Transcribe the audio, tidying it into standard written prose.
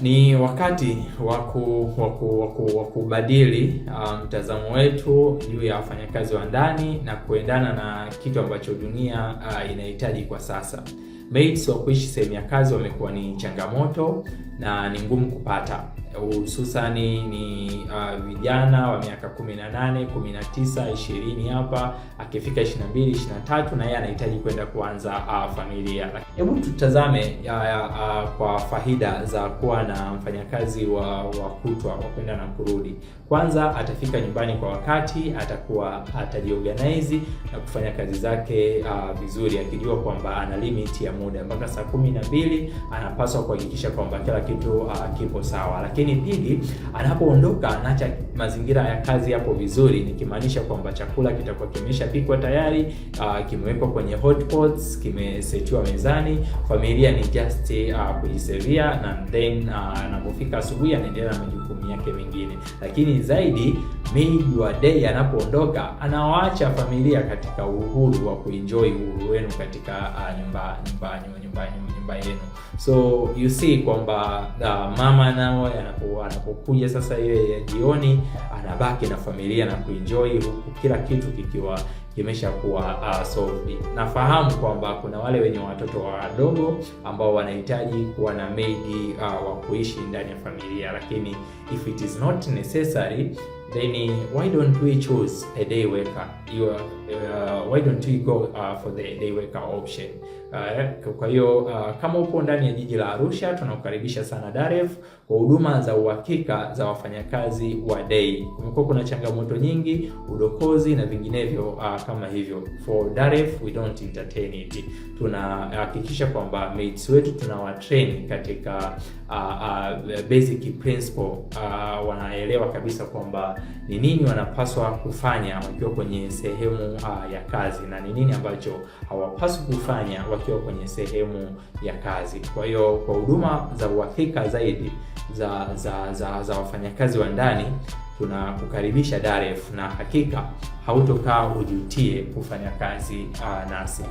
Ni wakati wa kubadili mtazamo wetu juu ya wafanyakazi wa ndani na kuendana na kitu ambacho dunia inahitaji kwa sasa. Maids wa kuishi sehemu ya kazi wamekuwa ni changamoto na ni ngumu kupata, hususani ni vijana wa miaka 18, 19, 20 hapa, akifika 22, 23 na yeye anahitaji kwenda kuanza familia. Hebu tutazame kwa faida za kuwa na mfanyakazi wa kutwa wa kwenda na kurudi. Kwanza, atafika nyumbani kwa wakati, atajiorganize na kufanya kazi zake vizuri, akijua kwamba ana limit ya muda mpaka saa 12 anapaswa kuhakikisha kwamba kila kitu kipo sawa. Lakini pili, anapoondoka anaacha mazingira ya kazi yapo vizuri, nikimaanisha kwamba chakula kitakuwa kimeshapikwa tayari, kimewekwa kwenye hot pots, kimesetiwa mezani, familia ni just kujisevia, na then anapofika asubuhi anaendelea na majukumu yake mengine. Lakini zaidi, maid wa day anapoondoka anawaacha familia katika uhuru wa kuenjoy uhuru wenu katika nyumba yenu. So you see kwamba mama nao anapokuja sasa ile ya jioni, anabaki na familia na kuenjoy, huku kila kitu kikiwa kimeshakuwa solved. Nafahamu kwamba kuna wale wenye watoto wadogo ambao wanahitaji kuwa na maid wa kuishi ndani ya familia, lakini if it is not necessary, then why don't we choose a day worker? Why don't we go for the day worker option? Kwa hiyo kama upo ndani ya jiji la Arusha, tunakukaribisha sana Daref kwa huduma za uhakika za wafanyakazi wa day. Kumekuwa kuna changamoto nyingi, udokozi na vinginevyo kama hivyo. For Daref we don't entertain it. Tunahakikisha kwamba mates wetu tunawatrain katika basic principle, wanaelewa kabisa kwamba ni nini wanapaswa kufanya wakiwa kwenye sehemu ya kazi na ni nini ambacho hawapaswi kufanya wakiwa kwenye sehemu ya kazi. Kwa hiyo kwa huduma za uhakika zaidi za wafanyakazi wa ndani, tunakukaribisha Daref, na hakika hautokaa ujutie kufanya kazi nasi.